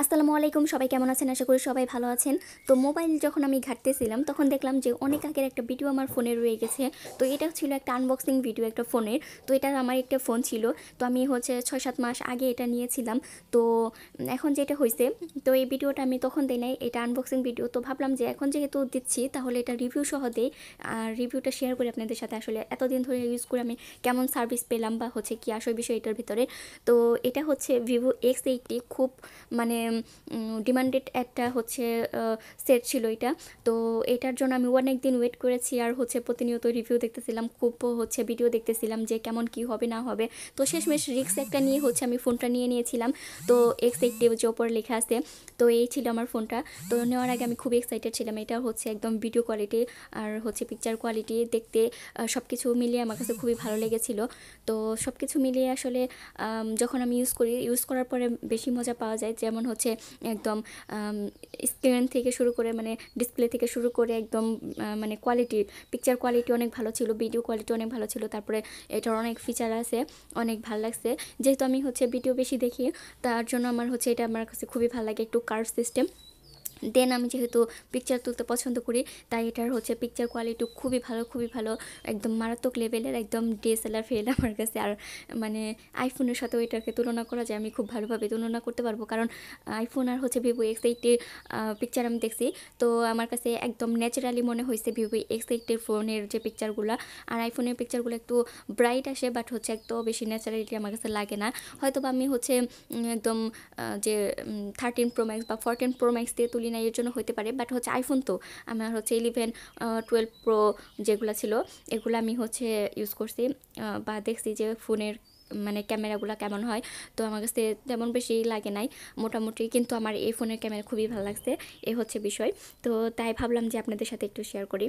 আসসালামু আলাইকুম, সবাই কেমন আছেন? আশা করি সবাই ভালো আছেন। তো মোবাইল যখন আমি ঘাঁটতেছিলাম তখন দেখলাম যে অনেক আগের একটা ভিডিও আমার ফোনে রয়ে গেছে। তো এটা ছিল একটা আনবক্সিং ভিডিও একটা ফোনের। তো এটা আমার একটা ফোন ছিল। তো আমি হচ্ছে ৬-৭ মাস আগে এটা নিয়েছিলাম। তো এখন যেটা হইছে, তো এই ভিডিওটা আমি তখন দেই নাই, এটা আনবক্সিং ভিডিও। তো ভাবলাম যে এখন যেহেতু দিচ্ছি তাহলে এটা রিভিউ সহ দেই। আর রিভিউটা শেয়ার করি আপনাদের সাথে, আসলে এতদিন ধরে ইউজ করে আমি কেমন সার্ভিস পেলাম বা হচ্ছে কি আসল বিষয় এটার ভিতরে। তো এটা হচ্ছে Vivo X80, খুব মানে ডিমান্ডেড একটা হচ্ছে সেট ছিল এটা। তো এটার জন্য আমি অনেক দিন ওয়েট করেছি, আর হচ্ছে প্রতিনিয়ত রিভিউ দেখতেছিলাম, খুব হচ্ছে ভিডিও দেখতেছিলাম যে কেমন কি হবে না হবে। তো শেষমেশ রিস্ক একটা নিয়ে হচ্ছে আমি ফোনটা নিয়েছিলাম। তো X80 যে ওপরে লেখা আছে, তো এই ছিল আমার ফোনটা। তো নেওয়ার আগে আমি খুব এক্সাইটেড ছিলাম। এটা হচ্ছে একদম ভিডিও কোয়ালিটি আর হচ্ছে পিকচার কোয়ালিটি দেখতে সব কিছু মিলিয়ে আমার কাছে খুবই ভালো লেগেছিল। তো সব কিছু মিলিয়ে আসলে যখন আমি ইউজ করার পরে বেশি মজা পাওয়া যায়, যেমন হচ্ছে একদম স্ক্রিন থেকে শুরু করে মানে ডিসপ্লে থেকে শুরু করে একদম মানে কোয়ালিটি, পিকচার কোয়ালিটি অনেক ভালো ছিল, ভিডিও কোয়ালিটি অনেক ভালো ছিল। তারপরে এটার অনেক ফিচার আছে, অনেক ভালো লাগছে। যেহেতু আমি হচ্ছে ভিডিও বেশি দেখি, তার জন্য আমার হচ্ছে এটা আমার কাছে খুবই ভালো লাগে, একটু কার্ভ সিস্টেম। দেন আমি যেহেতু পিকচার তুলতে পছন্দ করি, তাই এটার হচ্ছে পিকচার কোয়ালিটি খুবই ভালো, একদম মারাত্মক লেভেলের, একদম ডিএসএলআর ফেল আমার কাছে। আর মানে আইফোনের সাথেও এটাকে তুলনা করা যায়, আমি খুব ভালোভাবে তুলনা করতে পারবো, কারণ আইফোন আর হচ্ছে Vivo X80 পিকচার আমি দেখছি। তো আমার কাছে একদম ন্যাচারালি মনে হয়েছে Vivo X80 ফোনের যে পিকচারগুলো। আর আইফোনের পিকচারগুলো একটু ব্রাইট আসে, বাট হচ্ছে একটু বেশি ন্যাচারালিটি আমার কাছে লাগে না। হয়তো বা আমি হচ্ছে একদম যে 13 Pro Max বা 14 Pro Max দিয়ে তুলি না, এর জন্য হতে পারে। বাট হচ্ছে আইফোন তো আমার হচ্ছে 11 12 Pro যেগুলো ছিল, এগুলো আমি হচ্ছে ইউজ করছি বা দেখছি যে ফোনের মানে ক্যামেরাগুলো কেমন হয়। তো আমার কাছে তেমন বেশি লাগে নাই, মোটামুটি। কিন্তু আমার এই ফোনের ক্যামেরা খুবই ভালো লাগছে, এ হচ্ছে বিষয়। তো তাই ভাবলাম যে আপনাদের সাথে একটু শেয়ার করি।